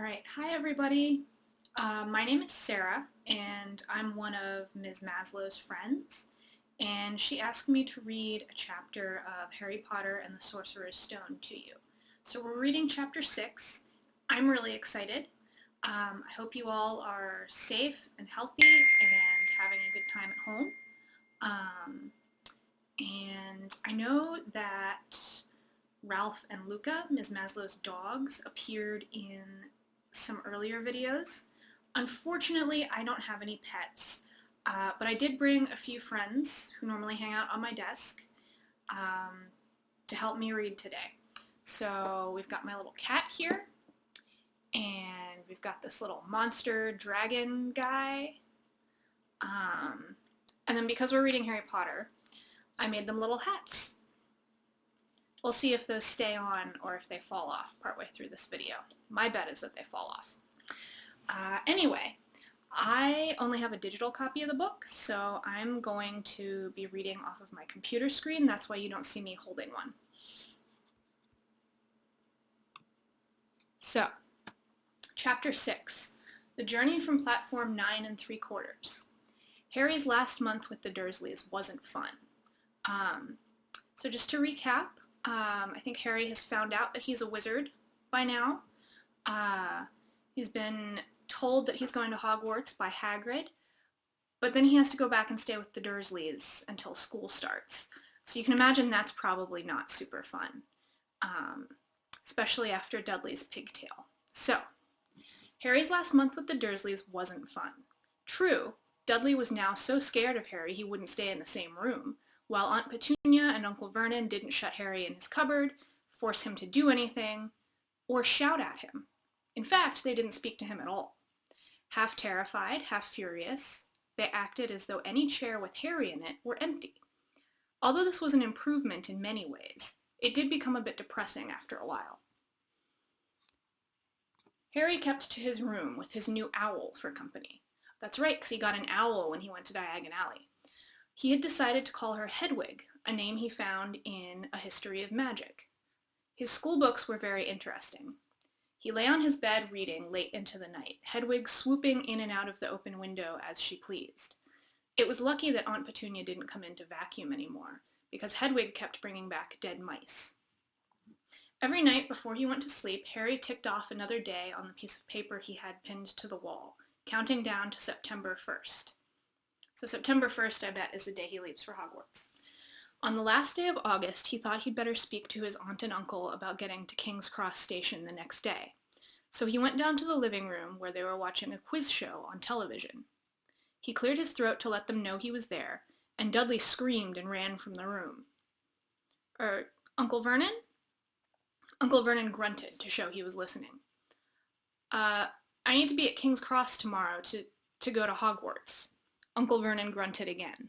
All right, hi everybody. My name is Sarah, and I'm one of Ms. Maslow's friends, and she asked me to read a chapter of Harry Potter and the Sorcerer's Stone to you. So we're reading chapter 6. I'm really excited. I hope you all are safe and healthy and having a good time at home. And I know that Ralph and Luca, Ms. Maslow's dogs, appeared in some earlier videos. Unfortunately, I don't have any pets, but I did bring a few friends who normally hang out on my desk to help me read today. So we've got my little cat here, and we've got this little monster dragon guy, and then because we're reading Harry Potter, I made them little hats. We'll see if those stay on or if they fall off partway through this video. My bet is that they fall off. Anyway, I only have a digital copy of the book, so I'm going to be reading off of my computer screen. That's why you don't see me holding one. So, Chapter 6, The Journey from Platform 9 3/4. Harry's last month with the Dursleys wasn't fun. So just to recap, I think Harry has found out that he's a wizard by now. He's been told that he's going to Hogwarts by Hagrid, but then he has to go back and stay with the Dursleys until school starts. So you can imagine that's probably not super fun, especially after Dudley's pigtail. So, Harry's last month with the Dursleys wasn't fun. True, Dudley was now so scared of Harry he wouldn't stay in the same room, while Aunt Petunia and Uncle Vernon didn't shut Harry in his cupboard, force him to do anything, or shout at him. In fact, they didn't speak to him at all. Half terrified, half furious, they acted as though any chair with Harry in it were empty. Although this was an improvement in many ways, it did become a bit depressing after a while. Harry kept to his room with his new owl for company. That's right, because he got an owl when he went to Diagon Alley. He had decided to call her Hedwig, a name he found in A History of Magic. His school books were very interesting. He lay on his bed reading late into the night, Hedwig swooping in and out of the open window as she pleased. It was lucky that Aunt Petunia didn't come in to vacuum anymore, because Hedwig kept bringing back dead mice. Every night before he went to sleep, Harry ticked off another day on the piece of paper he had pinned to the wall, counting down to September 1st. So September 1st, I bet, is the day he leaves for Hogwarts. On the last day of August, he thought he'd better speak to his aunt and uncle about getting to King's Cross Station the next day. So he went down to the living room where they were watching a quiz show on television. He cleared his throat to let them know he was there, and Dudley screamed and ran from the room. Uncle Vernon? Uncle Vernon grunted to show he was listening. I need to be at King's Cross tomorrow to go to Hogwarts. Uncle Vernon grunted again.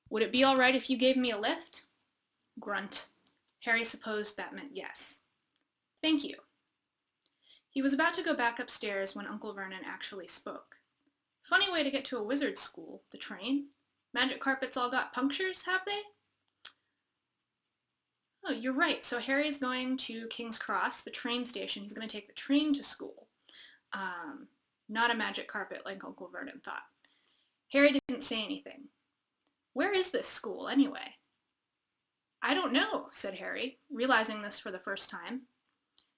Would it be all right if you gave me a lift? Grunt. Harry supposed that meant yes. Thank you. He was about to go back upstairs when Uncle Vernon actually spoke. Funny way to get to a wizard's school, the train. Magic carpets all got punctures, have they? Oh, you're right. So Harry's going to King's Cross, the train station. He's going to take the train to school. Not a magic carpet like Uncle Vernon thought. Harry didn't say anything. Where is this school, anyway? I don't know, said Harry, realizing this for the first time.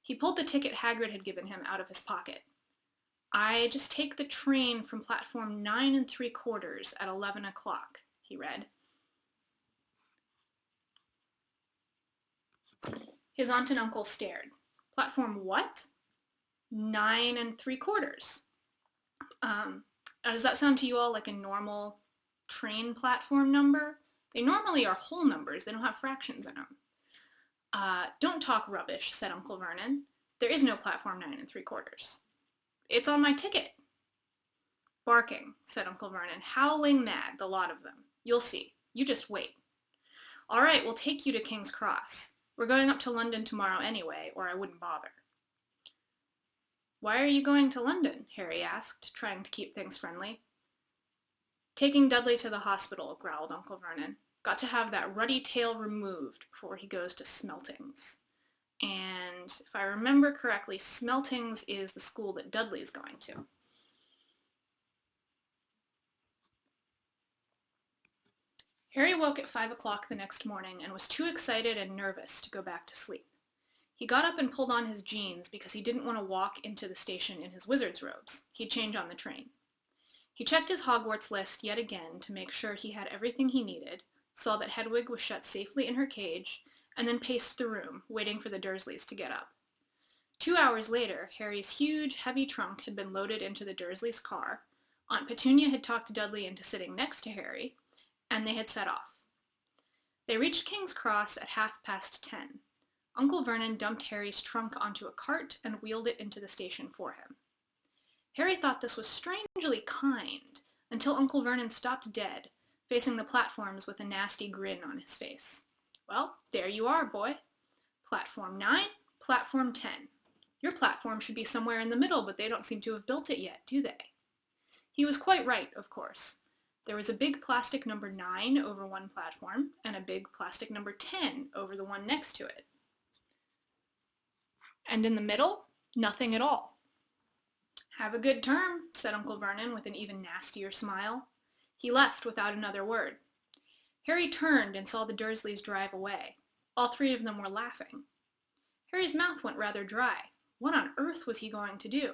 He pulled the ticket Hagrid had given him out of his pocket. I just take the train from platform 9 3/4 at 11 o'clock, he read. His aunt and uncle stared. Platform what? 9 3/4. Does that sound to you all like a normal train platform number? They normally are whole numbers. They don't have fractions in them. Don't talk rubbish, said Uncle Vernon. There is no platform 9 3/4. It's on my ticket. Barking, said Uncle Vernon, howling mad, the lot of them. You'll see. You just wait. All right, we'll take you to King's Cross. We're going up to London tomorrow anyway, or I wouldn't bother. Why are you going to London? Harry asked, trying to keep things friendly. Taking Dudley to the hospital, growled Uncle Vernon. Got to have that ruddy tail removed before he goes to Smeltings. and if I remember correctly, Smeltings is the school that Dudley's going to. Harry woke at 5 o'clock the next morning and was too excited and nervous to go back to sleep. He got up and pulled on his jeans because he didn't want to walk into the station in his wizard's robes. He'd change on the train. He checked his Hogwarts list yet again to make sure he had everything he needed, saw that Hedwig was shut safely in her cage, and then paced the room, waiting for the Dursleys to get up. 2 hours later, Harry's huge, heavy trunk had been loaded into the Dursleys' car, Aunt Petunia had talked Dudley into sitting next to Harry, and they had set off. They reached King's Cross at 10:30. Uncle Vernon dumped Harry's trunk onto a cart and wheeled it into the station for him. Harry thought this was strangely kind, until Uncle Vernon stopped dead, facing the platforms with a nasty grin on his face. Well, there you are, boy. Platform 9, Platform 10. Your platform should be somewhere in the middle, but they don't seem to have built it yet, do they? He was quite right, of course. There was a big plastic number 9 over one platform, and a big plastic number 10 over the one next to it. And in the middle, nothing at all. Have a good term, said Uncle Vernon with an even nastier smile. He left without another word. Harry turned and saw the Dursleys drive away. All three of them were laughing. Harry's mouth went rather dry. What on earth was he going to do?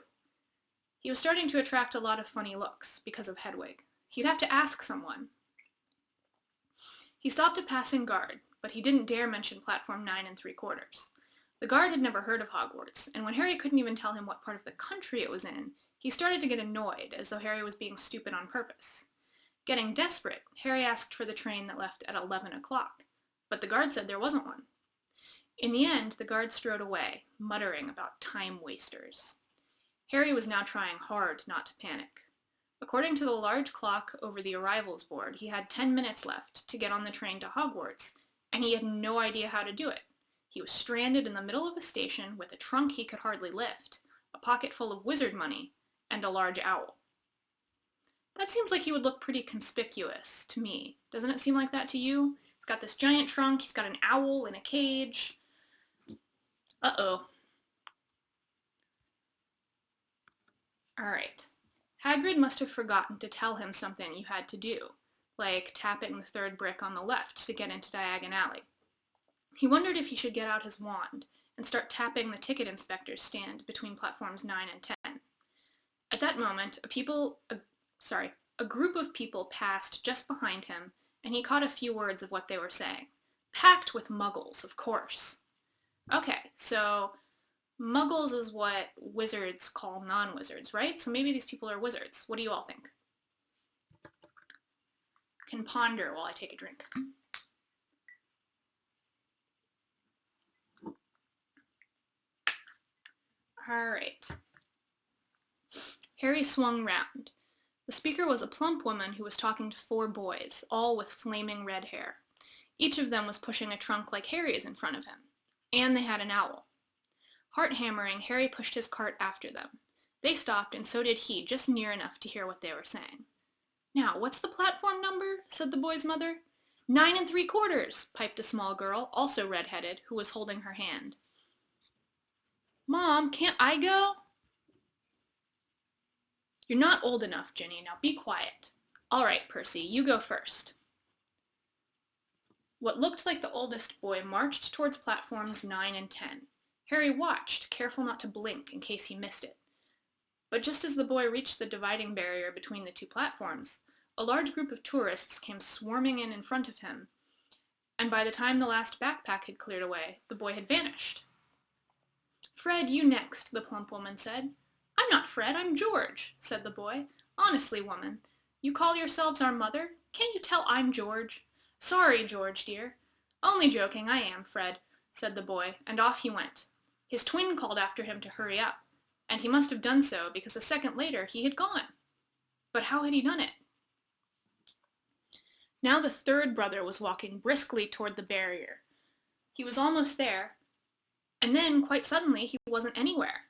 He was starting to attract a lot of funny looks because of Hedwig. He'd have to ask someone. He stopped a passing guard, but he didn't dare mention platform 9 3/4. The guard had never heard of Hogwarts, and when Harry couldn't even tell him what part of the country it was in, he started to get annoyed, as though Harry was being stupid on purpose. Getting desperate, Harry asked for the train that left at 11 o'clock, but the guard said there wasn't one. In the end, the guard strode away, muttering about time wasters. Harry was now trying hard not to panic. According to the large clock over the arrivals board, he had 10 minutes left to get on the train to Hogwarts, and he had no idea how to do it. He was stranded in the middle of a station with a trunk he could hardly lift, a pocket full of wizard money, and a large owl. That seems like he would look pretty conspicuous to me. Doesn't it seem like that to you? He's got this giant trunk, he's got an owl in a cage. Uh-oh. Alright. Hagrid must have forgotten to tell him something you had to do, like tapping the third brick on the left to get into Diagon Alley. He wondered if he should get out his wand and start tapping the ticket inspector's stand between platforms 9 and 10. At that moment, a group of people passed just behind him, and he caught a few words of what they were saying. Packed with muggles, of course. Okay, so muggles is what wizards call non-wizards, right? So maybe these people are wizards. What do you all think? Can ponder while I take a drink. All right. Harry swung round. The speaker was a plump woman who was talking to 4 boys, all with flaming red hair. Each of them was pushing a trunk like Harry's in front of him, and they had an owl. Heart-hammering, Harry pushed his cart after them. They stopped, and so did he, just near enough to hear what they were saying. Now, what's the platform number? Said the boy's mother. 9 3/4, piped a small girl, also red-headed, who was holding her hand. Mom, can't I go? You're not old enough, Ginny. Now be quiet. All right, Percy, you go first. What looked like the oldest boy marched towards platforms 9 and 10. Harry watched, careful not to blink in case he missed it. But just as the boy reached the dividing barrier between the 2 platforms, a large group of tourists came swarming in front of him, and by the time the last backpack had cleared away, the boy had vanished. Fred, you next, the plump woman said. I'm not Fred, I'm George, said the boy. Honestly, woman, you call yourselves our mother? Can't you tell I'm George? Sorry, George, dear. Only joking, I am Fred, said the boy, and off he went. His twin called after him to hurry up, and he must have done so because a second later he had gone. But how had he done it? Now the third brother was walking briskly toward the barrier. He was almost there, and then, quite suddenly, he wasn't anywhere.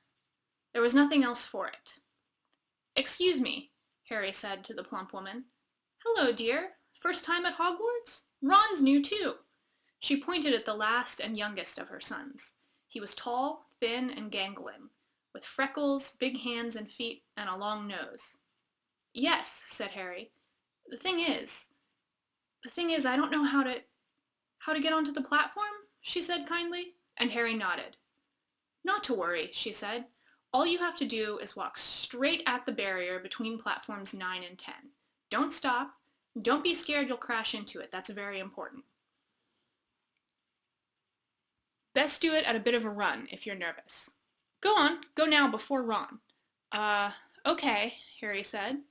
There was nothing else for it. Excuse me, Harry said to the plump woman. Hello, dear. First time at Hogwarts? Ron's new, too. She pointed at the last and youngest of her sons. He was tall, thin, and gangling, with freckles, big hands and feet, and a long nose. "Yes," said Harry. The thing is, I don't know how to get onto the platform," she said kindly, and Harry nodded. "Not to worry," she said. "All you have to do is walk straight at the barrier between platforms 9 and 10. Don't stop. Don't be scared you'll crash into it. That's very important. Best do it at a bit of a run if you're nervous. Go on, go now before Ron." Okay," Harry said.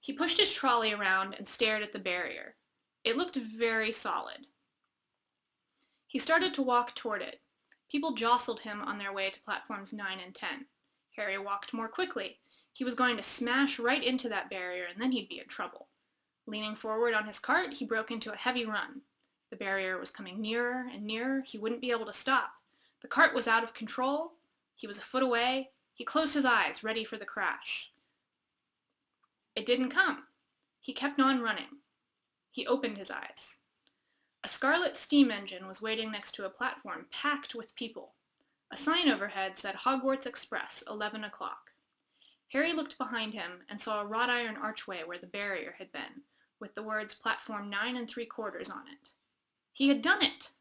He pushed his trolley around and stared at the barrier. It looked very solid. He started to walk toward it. People jostled him on their way to platforms 9 and 10. Harry walked more quickly. He was going to smash right into that barrier, and then he'd be in trouble. Leaning forward on his cart, he broke into a heavy run. The barrier was coming nearer and nearer. He wouldn't be able to stop. The cart was out of control. He was a foot away. He closed his eyes, ready for the crash. It didn't come. He kept on running. He opened his eyes. A scarlet steam engine was waiting next to a platform packed with people. A sign overhead said Hogwarts Express, 11 o'clock. Harry looked behind him and saw a wrought iron archway where the barrier had been, with the words platform 9 3/4 on it. He had done it!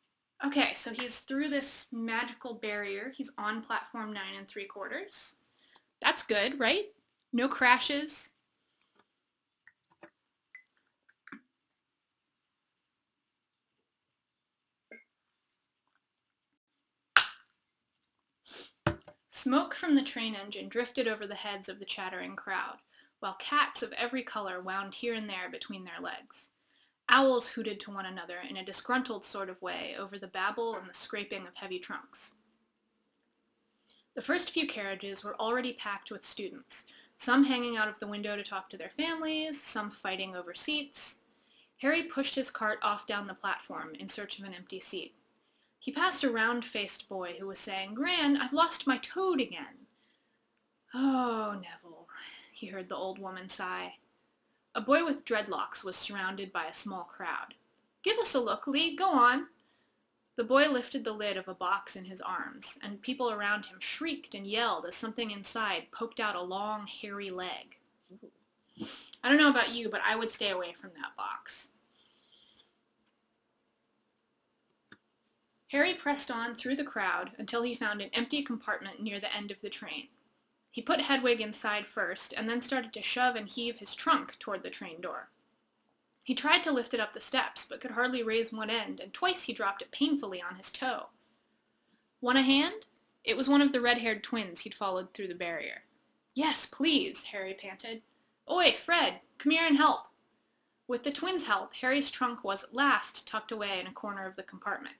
Okay, so he's through this magical barrier. He's on platform 9 3/4. That's good, right? No crashes. Smoke from the train engine drifted over the heads of the chattering crowd, while cats of every color wound here and there between their legs. Owls hooted to one another in a disgruntled sort of way over the babble and the scraping of heavy trunks. The first few carriages were already packed with students, some hanging out of the window to talk to their families, some fighting over seats. Harry pushed his cart off down the platform in search of an empty seat. He passed a round-faced boy who was saying, "Gran, I've lost my toad again." "Oh, Neville," he heard the old woman sigh. A boy with dreadlocks was surrounded by a small crowd. "Give us a look, Lee. Go on." The boy lifted the lid of a box in his arms, and people around him shrieked and yelled as something inside poked out a long, hairy leg. I don't know about you, but I would stay away from that box. Harry pressed on through the crowd until he found an empty compartment near the end of the train. He put Hedwig inside first, and then started to shove and heave his trunk toward the train door. He tried to lift it up the steps, but could hardly raise one end, and twice he dropped it painfully on his toe. Want a hand? It was one of the red-haired twins he'd followed through the barrier. "Yes, please," Harry panted. "Oi, Fred, come here and help." With the twins' help, Harry's trunk was at last tucked away in a corner of the compartment.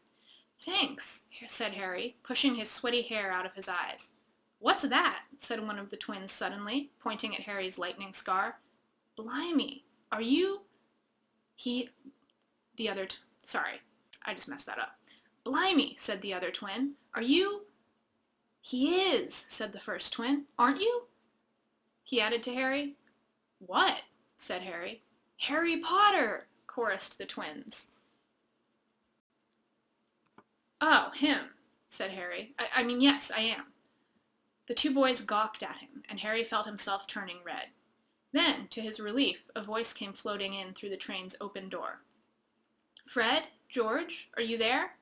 "Thanks," said Harry, pushing his sweaty hair out of his eyes. "What's that?" said one of the twins suddenly, pointing at Harry's lightning scar. "Blimey, are you—" Sorry, I just messed that up. "Blimey," said the other twin, "are you—" "He is," said the first twin. "Aren't you?" He added to Harry. "What?" said Harry. "Harry Potter," chorused the twins. "Oh, him," said Harry. I mean, yes, I am." The two boys gawked at him, and Harry felt himself turning red. Then, to his relief, a voice came floating in through the train's open door. "Fred? George? Are you there?"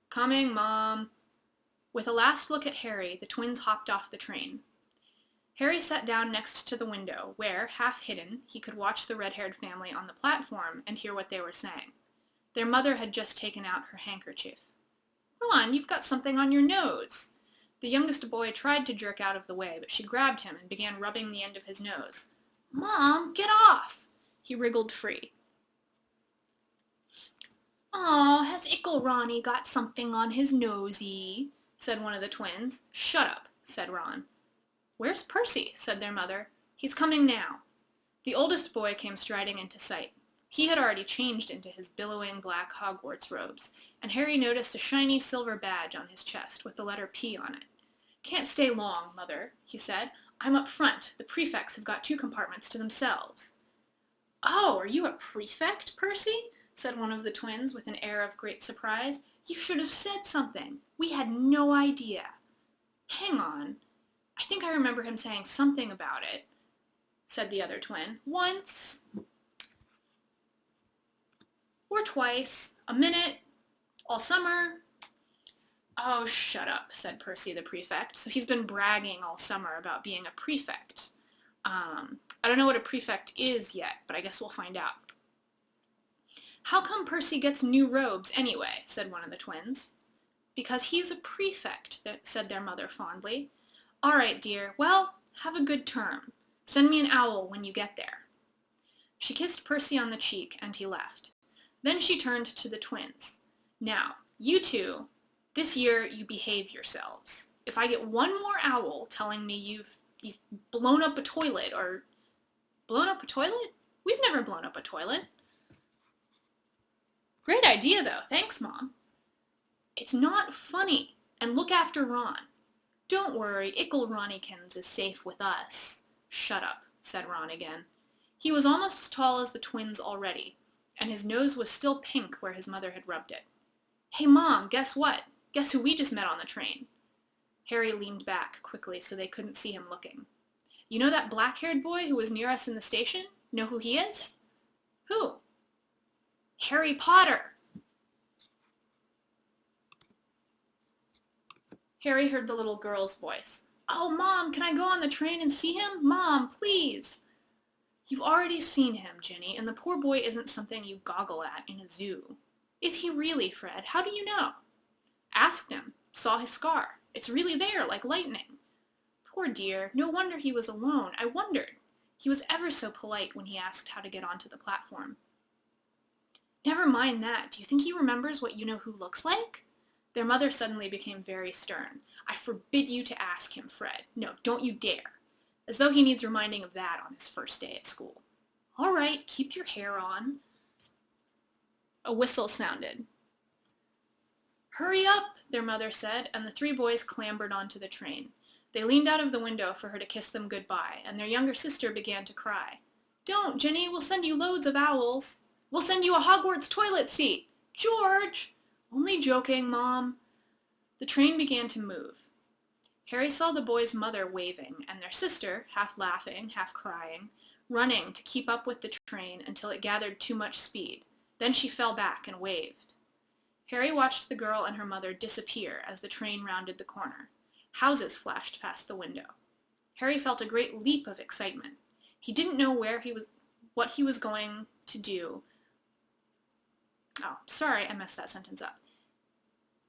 "Coming, Mom." With a last look at Harry, the twins hopped off the train. Harry sat down next to the window, where, half hidden, he could watch the red-haired family on the platform and hear what they were saying. Their mother had just taken out her handkerchief. "Ron, you've got something on your nose." The youngest boy tried to jerk out of the way, but she grabbed him and began rubbing the end of his nose. "Mom, get off!" He wriggled free. "Aw, has Ickle Ronnie got something on his nosy?" said one of the twins. "Shut up," said Ron. "Where's Percy?" said their mother. "He's coming now." The oldest boy came striding into sight. He had already changed into his billowing black Hogwarts robes, and Harry noticed a shiny silver badge on his chest with the letter P on it. "Can't stay long, Mother," he said. "I'm up front. The prefects have got 2 compartments to themselves." "Oh, are you a prefect, Percy?" said one of the twins with an air of great surprise. You should have said something. We had no idea. Hang on. I think I remember him saying something about it, said the other twin. Once or twice, a minute, all summer. Oh, shut up, said Percy the prefect. So he's been bragging all summer about being a prefect. I don't know what a prefect is yet, but I guess we'll find out. How come Percy gets new robes anyway, said one of the twins. Because he's a prefect, said their mother fondly. All right, dear. Well, have a good term. Send me an owl when you get there. She kissed Percy on the cheek, and he left. Then she turned to the twins. Now, you two, this year you behave yourselves. If I get one more owl telling me you've blown up a toilet or... Blown up a toilet? We've never blown up a toilet. Great idea, though. Thanks, Mom. It's not funny. And look after Ron. Don't worry, Ickle Ronnikins is safe with us. Shut up, said Ron again. He was almost as tall as the twins already, and his nose was still pink where his mother had rubbed it. Hey, Mom, guess what? Guess who we just met on the train? Harry leaned back quickly so they couldn't see him looking. You know that black-haired boy who was near us in the station? Know who he is? Who? Harry Potter! Harry heard the little girl's voice. Oh, Mom, can I go on the train and see him? Mom, please! You've already seen him, Ginny, and the poor boy isn't something you goggle at in a zoo. Is he really, Fred? How do you know? Asked him. Saw his scar. It's really there, like lightning. Poor dear. No wonder he was alone. I wondered. He was ever so polite when he asked how to get onto the platform. Never mind that. Do you think he remembers what you-know-who looks like? Their mother suddenly became very stern. I forbid you to ask him, Fred. No, don't you dare. As though he needs reminding of that on his first day at school. All right, keep your hair on. A whistle sounded. Hurry up, their mother said, and the three boys clambered onto the train. They leaned out of the window for her to kiss them goodbye, and their younger sister began to cry. Don't, Ginny, we'll send you loads of owls. We'll send you a Hogwarts toilet seat. George! Only joking, Mom. The train began to move. Harry saw the boys' mother waving, and their sister, half laughing, half crying, running to keep up with the train until it gathered too much speed. Then she fell back and waved. Harry watched the girl and her mother disappear as the train rounded the corner. Houses flashed past the window. Harry felt a great leap of excitement. He didn't know what he was going to do. Oh, sorry, I messed that sentence up.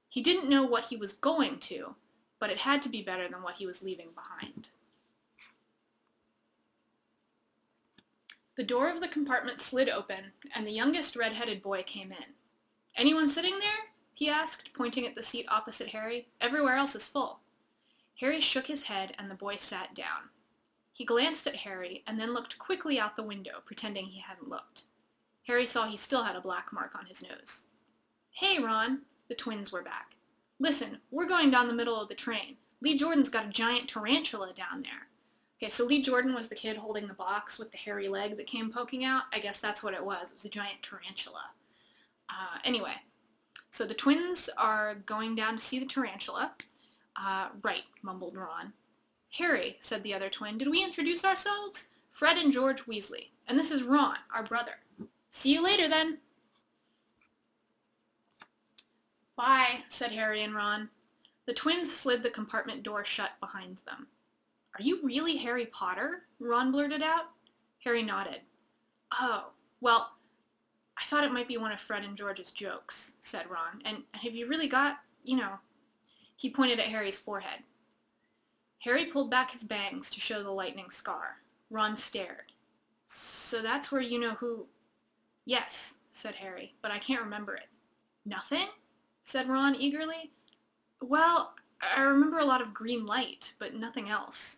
He didn't know what he was going to, but it had to be better than what he was leaving behind. The door of the compartment slid open, and the youngest red-headed boy came in. Anyone sitting there? He asked, pointing at the seat opposite Harry. Everywhere else is full. Harry shook his head, and the boy sat down. He glanced at Harry, and then looked quickly out the window, pretending he hadn't looked. Harry saw he still had a black mark on his nose. Hey, Ron. The twins were back. Listen, we're going down the middle of the train. Lee Jordan's got a giant tarantula down there. Okay, so Lee Jordan was the kid holding the box with the hairy leg that came poking out. I guess that's what it was. It was a giant tarantula. Anyway, so the twins are going down to see the tarantula. Right, mumbled Ron. Harry, said the other twin, did we introduce ourselves? Fred and George Weasley. And this is Ron, our brother. See you later, then. Bye, said Harry and Ron. The twins slid the compartment door shut behind them. Are you really Harry Potter? Ron blurted out. Harry nodded. Oh, well, I thought it might be one of Fred and George's jokes, said Ron. And have you really got, He pointed at Harry's forehead. Harry pulled back his bangs to show the lightning scar. Ron stared. So that's where you-know-who... Yes, said Harry, but I can't remember it. Nothing? Said Ron eagerly. Well, I remember a lot of green light, but nothing else.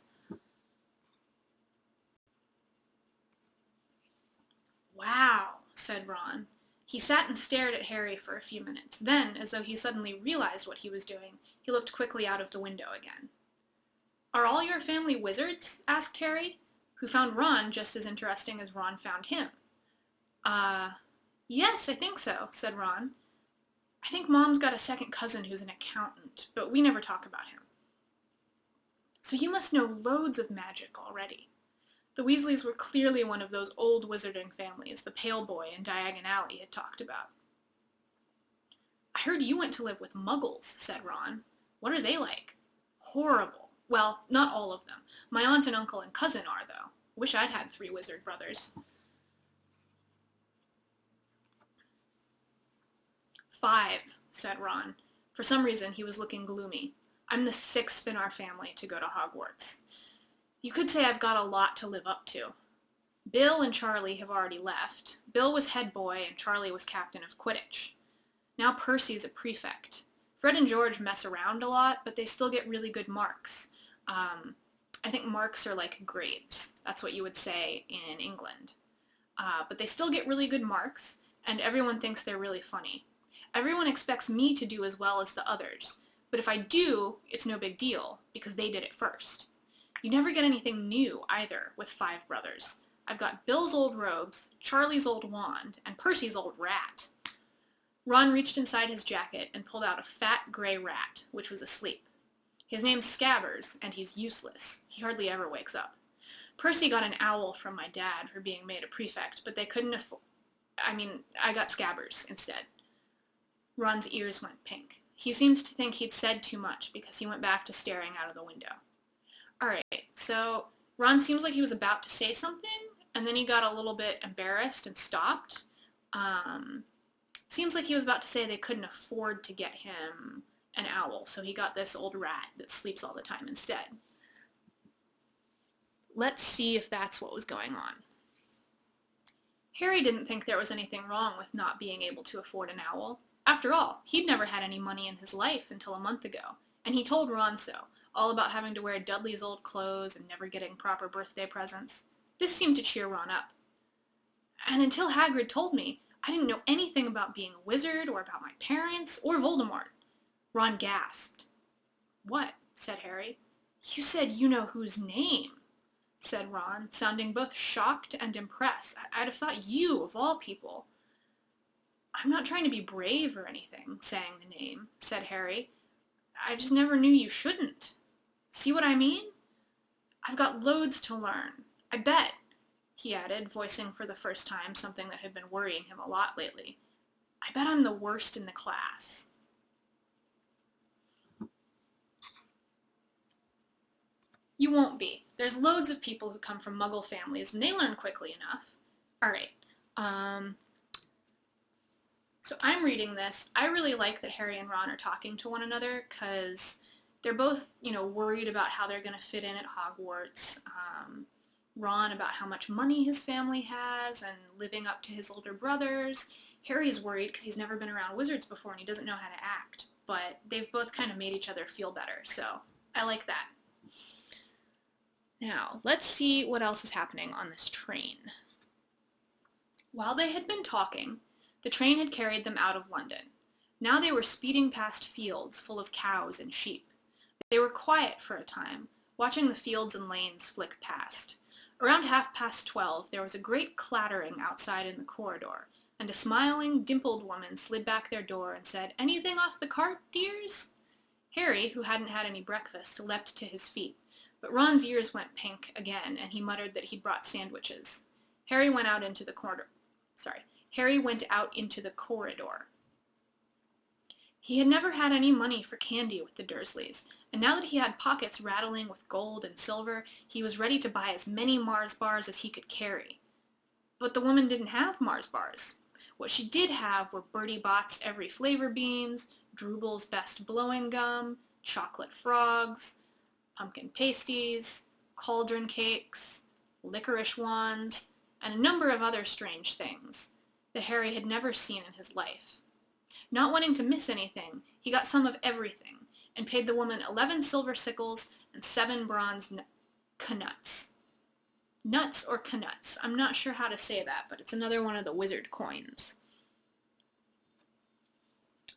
Wow, said Ron. He sat and stared at Harry for a few minutes. Then, as though he suddenly realized what he was doing, he looked quickly out of the window again. Are all your family wizards? Asked Harry, who found Ron just as interesting as Ron found him. Yes, I think so, said Ron. I think Mom's got a second cousin who's an accountant, but we never talk about him. So you must know loads of magic already. The Weasleys were clearly one of those old wizarding families the Pale Boy and Diagon Alley had talked about. I heard you went to live with Muggles, said Ron. What are they like? Horrible. Well, not all of them. My aunt and uncle and cousin are, though. Wish I'd had 3 wizard brothers. 5, said Ron. For some reason, he was looking gloomy. I'm the 6th in our family to go to Hogwarts. You could say I've got a lot to live up to. Bill and Charlie have already left. Bill was head boy and Charlie was captain of Quidditch. Now Percy's a prefect. Fred and George mess around a lot, but they still get really good marks. I think marks are like grades. That's what you would say in England. But they still get really good marks, and everyone thinks they're really funny. Everyone expects me to do as well as the others, but if I do, it's no big deal, because they did it first. You never get anything new, either, with 5 brothers. I've got Bill's old robes, Charlie's old wand, and Percy's old rat. Ron reached inside his jacket and pulled out a fat gray rat, which was asleep. His name's Scabbers, and he's useless. He hardly ever wakes up. Percy got an owl from my dad for being made a prefect, but they couldn't afford... I got Scabbers instead. Ron's ears went pink. He seems to think he'd said too much because he went back to staring out of the window. Alright, so Ron seems like he was about to say something, and then he got a little bit embarrassed and stopped. Seems like he was about to say they couldn't afford to get him an owl, so he got this old rat that sleeps all the time instead. Let's see if that's what was going on. Harry didn't think there was anything wrong with not being able to afford an owl. After all, he'd never had any money in his life until a month ago, and he told Ron so, all about having to wear Dudley's old clothes and never getting proper birthday presents. This seemed to cheer Ron up. And until Hagrid told me, I didn't know anything about being a wizard or about my parents or Voldemort. Ron gasped. What? Said Harry. You said you know whose name, said Ron, sounding both shocked and impressed. I'd have thought you, of all people. I'm not trying to be brave or anything, saying the name, said Harry. I just never knew you shouldn't. See what I mean? I've got loads to learn. I bet, he added, voicing for the first time something that had been worrying him a lot lately. I bet I'm the worst in the class. You won't be. There's loads of people who come from Muggle families, and they learn quickly enough. All right. So I'm reading this. I really like that Harry and Ron are talking to one another because they're both, worried about how they're going to fit in at Hogwarts. Ron about how much money his family has and living up to his older brothers. Harry's worried because he's never been around wizards before and he doesn't know how to act. But they've both kind of made each other feel better, so I like that. Now, let's see what else is happening on this train. While they had been talking, the train had carried them out of London. Now they were speeding past fields full of cows and sheep. They were quiet for a time, watching the fields and lanes flick past. Around 12:30, there was a great clattering outside in the corridor, and a smiling, dimpled woman slid back their door and said, "Anything off the cart, dears?" Harry, who hadn't had any breakfast, leapt to his feet, but Ron's ears went pink again, and he muttered that he'd brought sandwiches. Harry went out into the corridor. He had never had any money for candy with the Dursleys, and now that he had pockets rattling with gold and silver, he was ready to buy as many Mars bars as he could carry. But the woman didn't have Mars bars. What she did have were Bertie Bott's Every Flavor beans, Drooble's Best Blowing Gum, chocolate frogs, pumpkin pasties, cauldron cakes, licorice wands, and a number of other strange things that Harry had never seen in his life. Not wanting to miss anything, he got some of everything, and paid the woman 11 silver sickles and 7 bronze knuts. Nuts or knuts, I'm not sure how to say that, but it's another one of the wizard coins.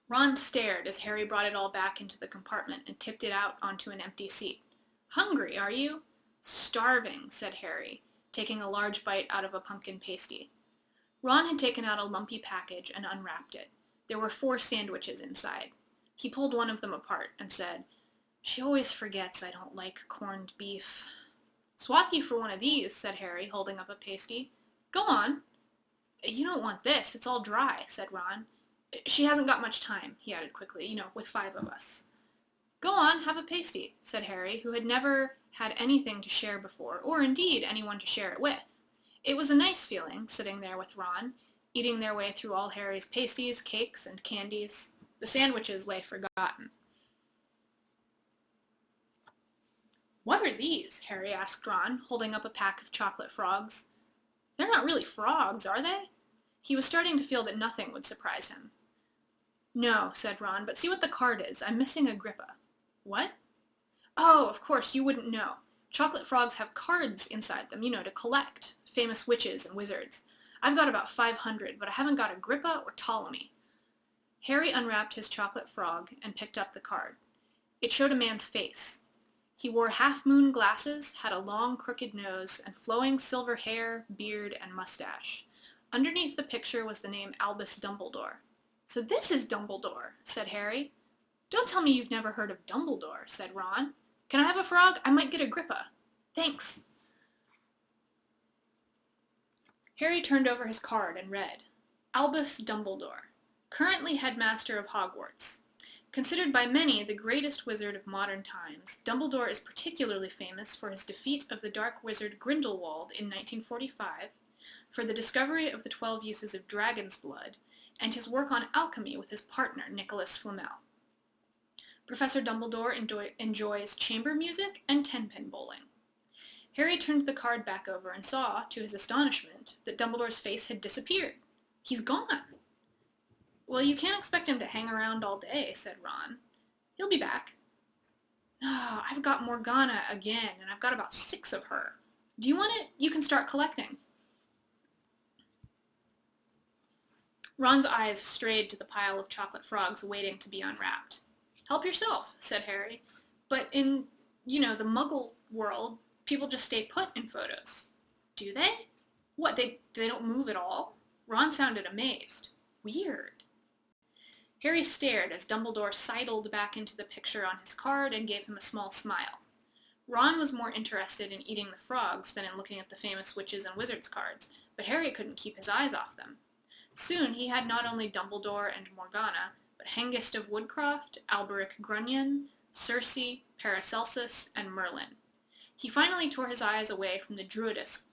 Ron stared as Harry brought it all back into the compartment and tipped it out onto an empty seat. "Hungry, are you?" "Starving," said Harry, taking a large bite out of a pumpkin pasty. Ron had taken out a lumpy package and unwrapped it. There were 4 sandwiches inside. He pulled one of them apart and said, "She always forgets I don't like corned beef." "Swap you for one of these," said Harry, holding up a pasty. "Go on." "You don't want this. It's all dry," said Ron. "She hasn't got much time," he added quickly, with 5 of us. "Go on, have a pasty," said Harry, who had never had anything to share before, or indeed anyone to share it with. It was a nice feeling, sitting there with Ron, eating their way through all Harry's pasties, cakes, and candies. The sandwiches lay forgotten. "What are these?" Harry asked Ron, holding up a pack of chocolate frogs. "They're not really frogs, are they?" He was starting to feel that nothing would surprise him. "No," said Ron, "but see what the card is. I'm missing a grippa." "What?" "Oh, of course, you wouldn't know. Chocolate frogs have cards inside them, to collect. Famous witches and wizards. I've got about 500, but I haven't got Agrippa or Ptolemy." Harry unwrapped his chocolate frog and picked up the card. It showed a man's face. He wore half-moon glasses, had a long, crooked nose, and flowing silver hair, beard, and mustache. Underneath the picture was the name Albus Dumbledore. "So this is Dumbledore," said Harry. "Don't tell me you've never heard of Dumbledore," said Ron. "Can I have a frog? I might get Agrippa." "Thanks." Harry turned over his card and read, "Albus Dumbledore, currently headmaster of Hogwarts. Considered by many the greatest wizard of modern times, Dumbledore is particularly famous for his defeat of the dark wizard Grindelwald in 1945, for the discovery of the 12 uses of dragon's blood, and his work on alchemy with his partner, Nicholas Flamel. Professor Dumbledore enjoys chamber music and 10-pin bowling." Harry turned the card back over and saw, to his astonishment, that Dumbledore's face had disappeared. "He's gone." "Well, you can't expect him to hang around all day," said Ron. "He'll be back." "Oh, I've got Morgana again, and I've got about 6 of her. Do you want it? You can start collecting." Ron's eyes strayed to the pile of chocolate frogs waiting to be unwrapped. "Help yourself," said Harry. "But in, the Muggle world, people just stay put in photos." "Do they? What, they don't move at all?" Ron sounded amazed. "Weird." Harry stared as Dumbledore sidled back into the picture on his card and gave him a small smile. Ron was more interested in eating the frogs than in looking at the famous witches and wizards cards, but Harry couldn't keep his eyes off them. Soon he had not only Dumbledore and Morgana, but Hengist of Woodcroft, Alberic Grunion, Circe, Paracelsus, and Merlin. He finally tore his eyes away from the Druidess.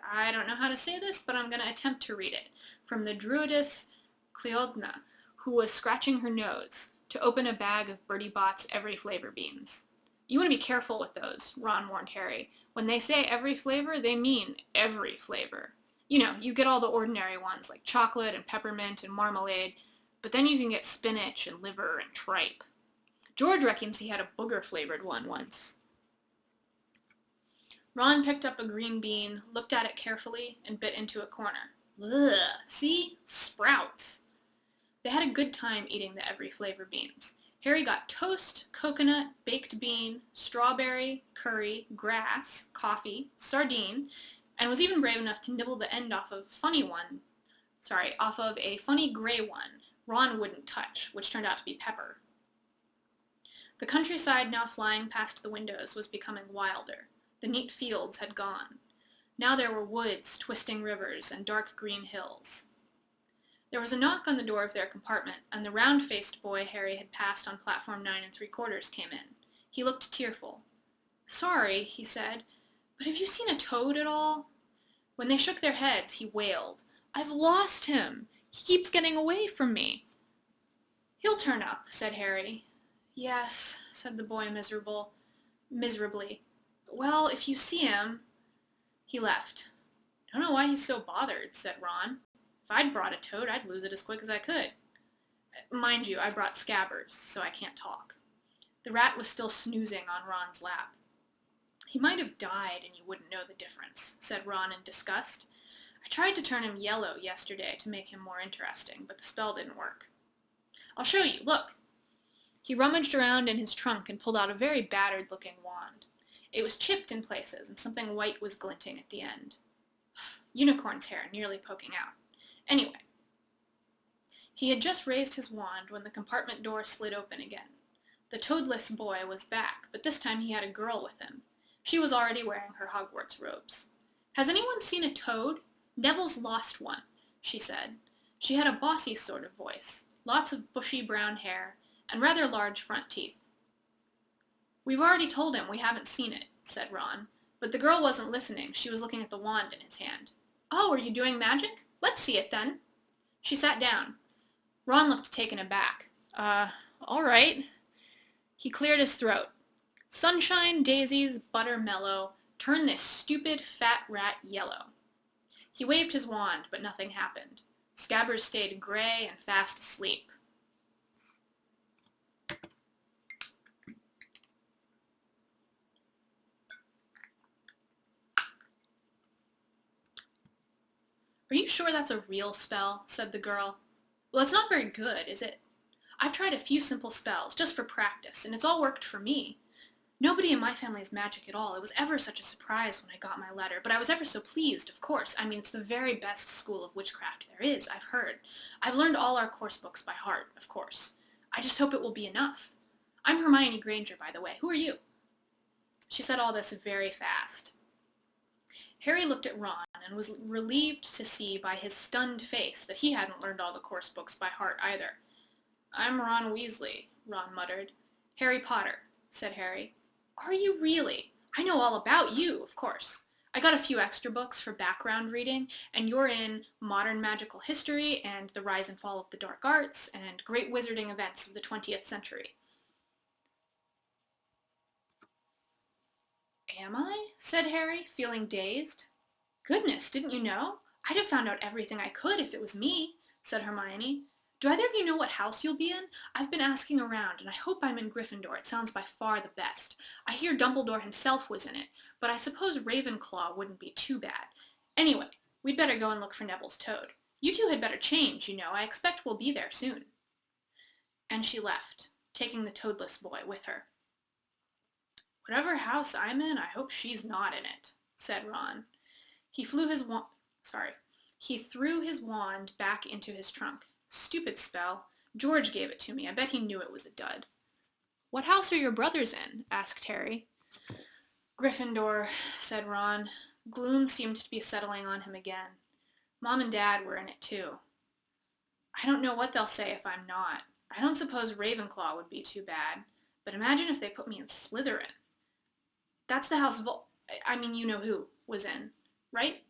I don't know how to say this, but I'm going to attempt to read it. From the Druidess Cleodna, who was scratching her nose, to open a bag of Bertie Bott's every flavor beans. "You want to be careful with those," Ron warned Harry. "When they say every flavor, they mean every flavor. You get all the ordinary ones, like chocolate and peppermint and marmalade, but then you can get spinach and liver and tripe. George reckons he had a booger-flavored one once." Ron picked up a green bean, looked at it carefully, and bit into a corner. "Ugh, see? Sprouts." They had a good time eating the every flavor beans. Harry got toast, coconut, baked bean, strawberry, curry, grass, coffee, sardine, and was even brave enough to nibble the end off of a funny gray one Ron wouldn't touch, which turned out to be pepper. The countryside now flying past the windows was becoming wilder. The neat fields had gone. Now there were woods, twisting rivers, and dark green hills. There was a knock on the door of their compartment, and the round-faced boy Harry had passed on platform 9 3/4 came in. He looked tearful. "Sorry," he said, "but have you seen a toad at all?" When they shook their heads, he wailed, "I've lost him! He keeps getting away from me!" "He'll turn up," said Harry. "Yes," said the boy miserably. "Well, if you see him—" He left. "Don't know why he's so bothered," said Ron. "If I'd brought a toad, I'd lose it as quick as I could. Mind you, I brought Scabbers, so I can't talk." The rat was still snoozing on Ron's lap. "He might have died and you wouldn't know the difference," said Ron in disgust. "I tried to turn him yellow yesterday to make him more interesting, but the spell didn't work. I'll show you, look." He rummaged around in his trunk and pulled out a very battered-looking wand. It was chipped in places, and something white was glinting at the end. Unicorn's hair nearly poking out. Anyway, He had just raised his wand when the compartment door slid open again. The toadless boy was back, but this time he had a girl with him. She was already wearing her Hogwarts robes. "Has anyone seen a toad? Neville's lost one," she said. She had a bossy sort of voice, lots of bushy brown hair, and rather large front teeth. "We've already told him we haven't seen it," said Ron. But the girl wasn't listening. She was looking at the wand in his hand. "Oh, are you doing magic? Let's see it then." She sat down. Ron looked taken aback. All right." He cleared his throat. "Sunshine, daisies, butter mellow, turn this stupid fat rat yellow." He waved his wand, but nothing happened. Scabbers stayed gray and fast asleep. "Are you sure that's a real spell?" said the girl. "Well, it's not very good, is it? I've tried a few simple spells, just for practice, and it's all worked for me. Nobody in my family is magic at all. It was ever such a surprise when I got my letter, but I was ever so pleased, of course. I mean, it's the very best school of witchcraft there is, I've heard. I've learned all our course books by heart, of course. I just hope it will be enough. I'm Hermione Granger, by the way. Who are you?" She said all this very fast. Harry looked at Ron and was relieved to see by his stunned face that he hadn't learned all the course books by heart either. "I'm Ron Weasley," Ron muttered. "Harry Potter," said Harry. "Are you really? I know all about you, of course. I got a few extra books for background reading, and you're in Modern Magical History and The Rise and Fall of the Dark Arts and Great Wizarding Events of the 20th Century. "Am I?" said Harry, feeling dazed. "Goodness, didn't you know? I'd have found out everything I could if it was me," said Hermione. "Do either of you know what house you'll be in? I've been asking around, and I hope I'm in Gryffindor. It sounds by far the best. I hear Dumbledore himself was in it, but I suppose Ravenclaw wouldn't be too bad. Anyway, we'd better go and look for Neville's toad. You two had better change, you know. I expect we'll be there soon." And she left, taking the toadless boy with her. "Whatever house I'm in, I hope she's not in it," said Ron. He threw his wand back into his trunk. "Stupid spell. George gave it to me. I bet he knew it was a dud." "What house are your brothers in?" asked Harry. "Gryffindor," said Ron. Gloom seemed to be settling on him again. "Mom and Dad were in it too. I don't know what they'll say if I'm not. I don't suppose Ravenclaw would be too bad, but imagine if they put me in Slytherin. That's the house you-know-who was in, right?"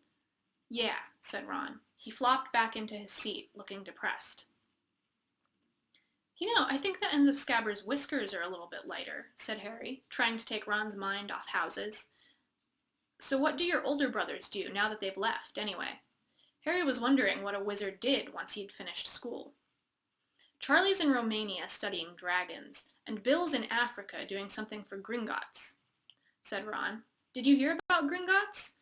"Yeah," said Ron. He flopped back into his seat, looking depressed. "You know, I think the ends of Scabbers' whiskers are a little bit lighter," said Harry, trying to take Ron's mind off houses. "So what do your older brothers do now that they've left, anyway?" Harry was wondering what a wizard did once he'd finished school. "Charlie's in Romania studying dragons, and Bill's in Africa doing something for Gringotts," said Ron. "Did you hear about Gringotts?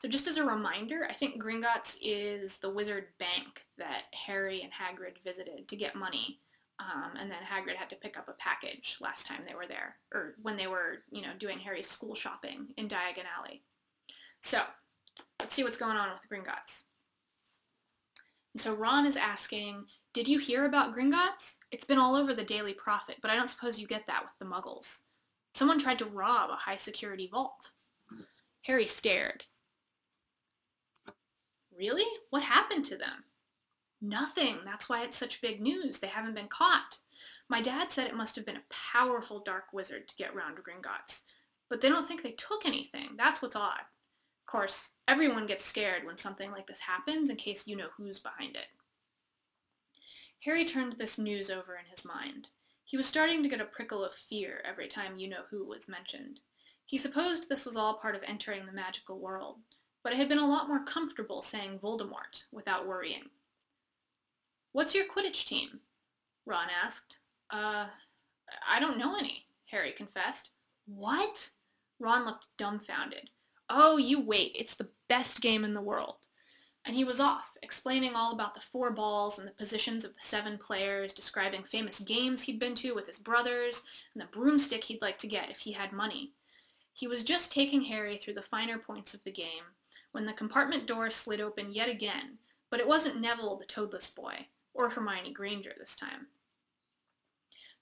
So just as a reminder, I think Gringotts is the wizard bank that Harry and Hagrid visited to get money, and then Hagrid had to pick up a package last time they were there, or when they were, doing Harry's school shopping in Diagon Alley. So, let's see what's going on with Gringotts." And so Ron is asking, "Did you hear about Gringotts? It's been all over the Daily Prophet, but I don't suppose you get that with the Muggles. Someone tried to rob a high-security vault." Harry stared. "Really? What happened to them?" "Nothing. That's why it's such big news. They haven't been caught. My dad said it must have been a powerful dark wizard to get round Gringotts, but they don't think they took anything. That's what's odd. Of course, everyone gets scared when something like this happens in case you know who's behind it." Harry turned this news over in his mind. He was starting to get a prickle of fear every time you-know-who was mentioned. He supposed this was all part of entering the magical world, but it had been a lot more comfortable saying Voldemort without worrying. "What's your Quidditch team?" Ron asked. I don't know any," Harry confessed. "What?" Ron looked dumbfounded. "Oh, you wait. It's the best game in the world." And he was off, explaining all about the 4 balls and the positions of the 7 players, describing famous games he'd been to with his brothers, and the broomstick he'd like to get if he had money. He was just taking Harry through the finer points of the game when the compartment door slid open yet again, But it wasn't Neville the toadless boy, or Hermione Granger this time.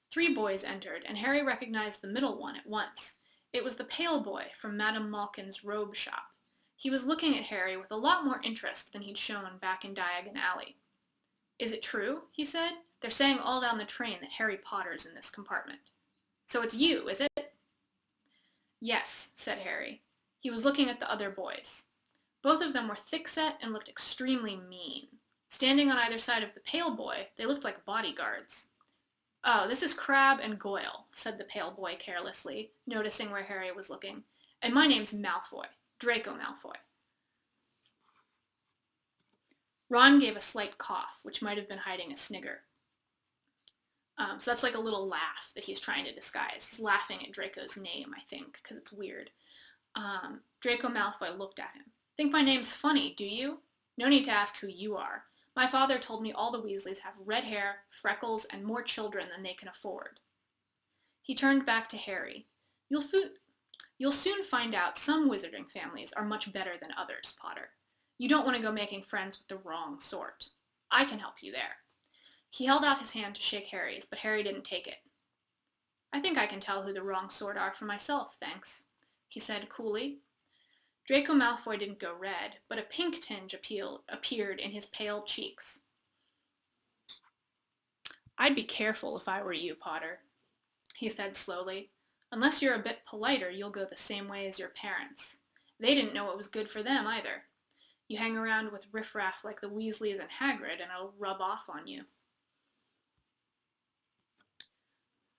3 boys entered, and Harry recognized the middle one at once. It was the pale boy from Madame Malkin's robe shop. He was looking at Harry with a lot more interest than he'd shown back in Diagon Alley. "Is it true?" he said. "They're saying all down the train that Harry Potter's in this compartment." "So it's you, is it?" "Yes," said Harry. He was looking at the other boys. Both of them were thick-set and looked extremely mean. Standing on either side of the pale boy, they looked like bodyguards. "Oh, this is Crabbe and Goyle," said the pale boy carelessly, noticing where Harry was looking. "And my name's Malfoy, Draco Malfoy." Ron gave a slight cough, which might have been hiding a snigger. So that's like a little laugh that he's trying to disguise. He's laughing at Draco's name, I think, because it's weird. Draco Malfoy looked at him. "Think my name's funny, do you? No need to ask who you are. My father told me all the Weasleys have red hair, freckles, and more children than they can afford." He turned back to Harry. You'll soon find out some wizarding families are much better than others, Potter. You don't want to go making friends with the wrong sort. I can help you there." He held out his hand to shake Harry's, but Harry didn't take it. "I think I can tell who the wrong sort are for myself, thanks," he said coolly. Draco Malfoy didn't go red, but a pink tinge appeared in his pale cheeks. "I'd be careful if I were you, Potter," he said slowly. "Unless you're a bit politer, you'll go the same way as your parents. They didn't know it was good for them, either. You hang around with riffraff like the Weasleys and Hagrid, and it'll rub off on you."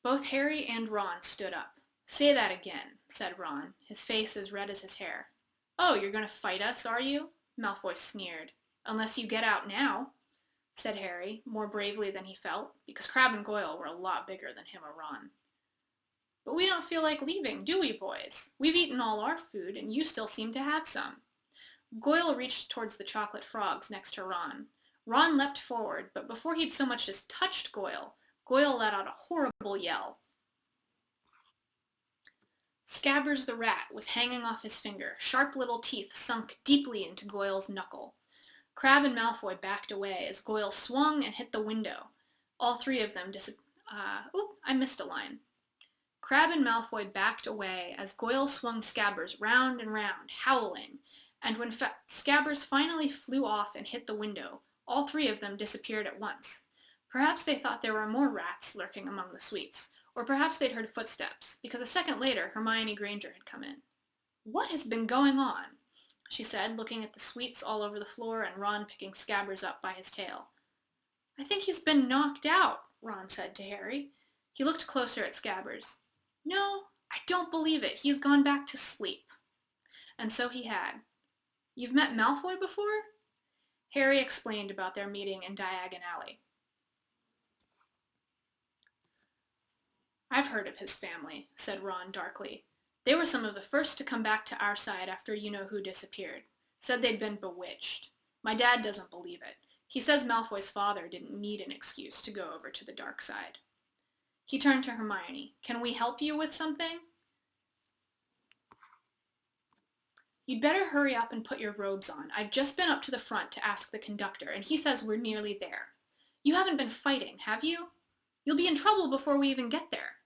Both Harry and Ron stood up. "Say that again," said Ron, his face as red as his hair. "Oh, you're going to fight us, are you?" Malfoy sneered. "Unless you get out now," said Harry, more bravely than he felt, because Crabbe and Goyle were a lot bigger than him or Ron. "But we don't feel like leaving, do we, boys? We've eaten all our food, and you still seem to have some." Goyle reached towards the chocolate frogs next to Ron. Ron leapt forward, but before he'd so much as touched Goyle, Goyle let out a horrible yell. Scabbers the rat was hanging off his finger, sharp little teeth sunk deeply into Goyle's knuckle. Crabbe and Malfoy backed away as Goyle swung and hit the window. All 3 of them I missed a line. Crabbe and Malfoy backed away as Goyle swung Scabbers round and round, howling, and when Scabbers finally flew off and hit the window, all 3 of them disappeared at once. Perhaps they thought there were more rats lurking among the sweets, or perhaps they'd heard footsteps, because a second later Hermione Granger had come in. "What has been going on?" she said, looking at the sweets all over the floor and Ron picking Scabbers up by his tail. "I think he's been knocked out," Ron said to Harry. He looked closer at Scabbers. "No, I don't believe it. He's gone back to sleep." And so he had. "You've met Malfoy before?" Harry explained about their meeting in Diagon Alley. "I've heard of his family," said Ron darkly. "They were some of the first to come back to our side after you-know-who disappeared. Said they'd been bewitched. My dad doesn't believe it. He says Malfoy's father didn't need an excuse to go over to the dark side." He turned to Hermione. "Can we help you with something?" "You'd better hurry up and put your robes on. I've just been up to the front to ask the conductor, and he says we're nearly there. You haven't been fighting, have you? You'll be in trouble before we even get there."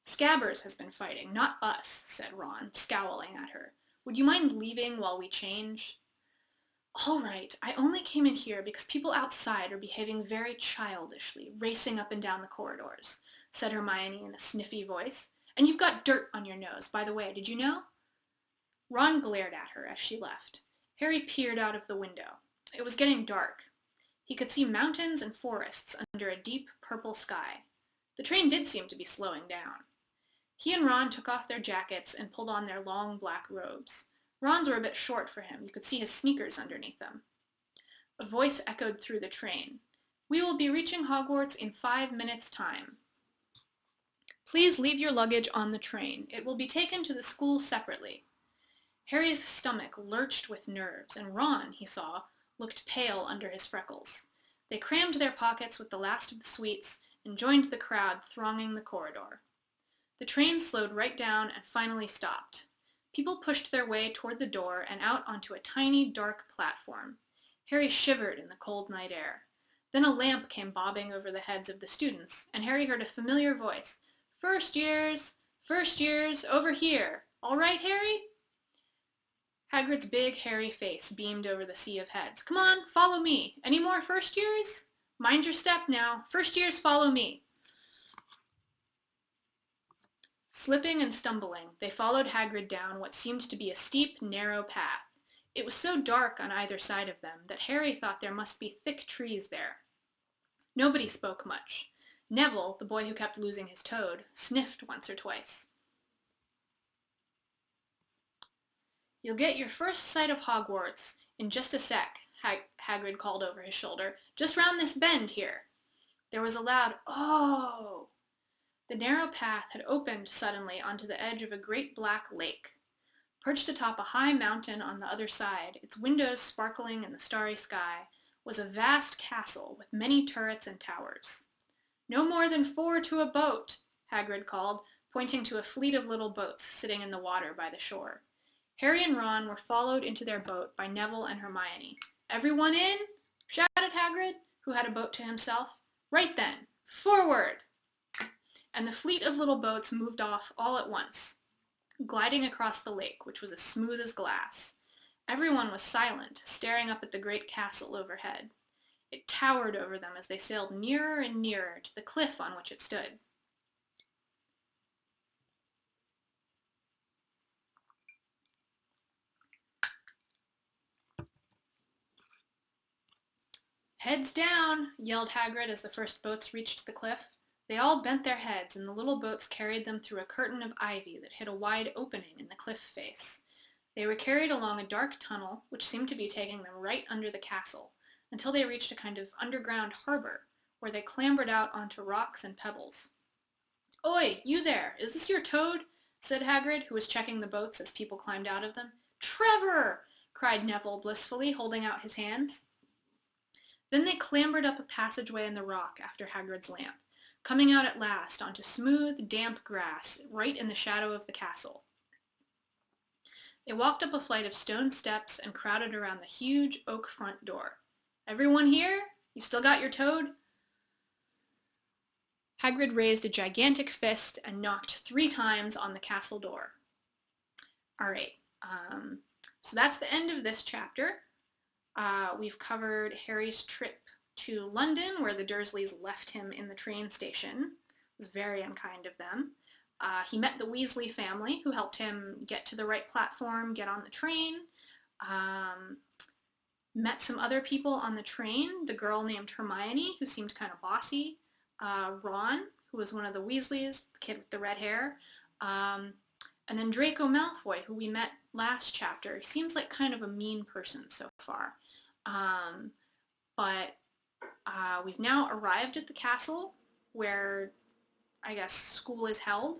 "Scabbers has been fighting, not us," said Ron, scowling at her. "Would you mind leaving while we change?" "All right, I only came in here because people outside are behaving very childishly, racing up and down the corridors," said Hermione in a sniffy voice. "And you've got dirt on your nose, by the way, did you know?" Ron glared at her as she left. Harry peered out of the window. It was getting dark. He could see mountains and forests under a deep purple sky. The train did seem to be slowing down. He and Ron took off their jackets and pulled on their long black robes. Ron's were a bit short for him. You could see his sneakers underneath them. A voice echoed through the train. "We will be reaching Hogwarts in 5 minutes' time. Please leave your luggage on the train. It will be taken to the school separately." Harry's stomach lurched with nerves, and Ron, he saw, looked pale under his freckles. They crammed their pockets with the last of the sweets and joined the crowd thronging the corridor. The train slowed right down and finally stopped. People pushed their way toward the door and out onto a tiny, dark platform. Harry shivered in the cold night air. Then a lamp came bobbing over the heads of the students, and Harry heard a familiar voice. First years, over here. All right, Harry? Hagrid's big, hairy face beamed over the sea of heads. Come on, follow me. Any more first years? Mind your step now. First years, follow me. Slipping and stumbling, they followed Hagrid down what seemed to be a steep, narrow path. It was so dark on either side of them that Harry thought there must be thick trees there. Nobody spoke much. Neville, the boy who kept losing his toad, sniffed once or twice. You'll get your first sight of Hogwarts in just a sec, Hagrid called over his shoulder. Just round this bend here. There was a loud, oh! The narrow path had opened suddenly onto the edge of a great black lake. Perched atop a high mountain on the other side, its windows sparkling in the starry sky, was a vast castle with many turrets and towers. No more than 4 to a boat, Hagrid called, pointing to a fleet of little boats sitting in the water by the shore. Harry and Ron were followed into their boat by Neville and Hermione. Everyone in? Shouted Hagrid, who had a boat to himself. Right then, forward! And the fleet of little boats moved off all at once, gliding across the lake, which was as smooth as glass. Everyone was silent, staring up at the great castle overhead. It towered over them as they sailed nearer and nearer to the cliff on which it stood. Heads down, yelled Hagrid as the first boats reached the cliff. They all bent their heads, and the little boats carried them through a curtain of ivy that hid a wide opening in the cliff face. They were carried along a dark tunnel, which seemed to be taking them right under the castle, until they reached a kind of underground harbor, where they clambered out onto rocks and pebbles. Oi, you there! Is this your toad? Said Hagrid, who was checking the boats as people climbed out of them. Trevor! Cried Neville blissfully, holding out his hands. Then they clambered up a passageway in the rock after Hagrid's lamp, coming out at last onto smooth, damp grass right in the shadow of the castle. They walked up a flight of stone steps and crowded around the huge oak front door. Everyone here? You still got your toad? Hagrid raised a gigantic fist and knocked 3 times on the castle door. All right, so that's the end of this chapter. We've covered Harry's trip to London, where the Dursleys left him in the train station. It was very unkind of them. He met the Weasley family, who helped him get to the right platform, get on the train. Met some other people on the train, the girl named Hermione, who seemed kind of bossy. Ron, who was one of the Weasleys, the kid with the red hair. And then Draco Malfoy, who we met last chapter. He seems like kind of a mean person so far. But we've now arrived at the castle where, I guess, school is held.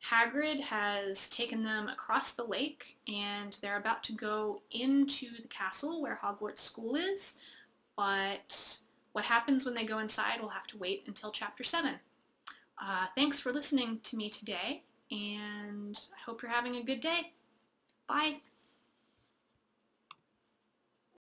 Hagrid has taken them across the lake, and they're about to go into the castle where Hogwarts School is. But what happens when they go inside, we'll have to wait until Chapter 7. Thanks for listening to me today, and I hope you're having a good day. Bye.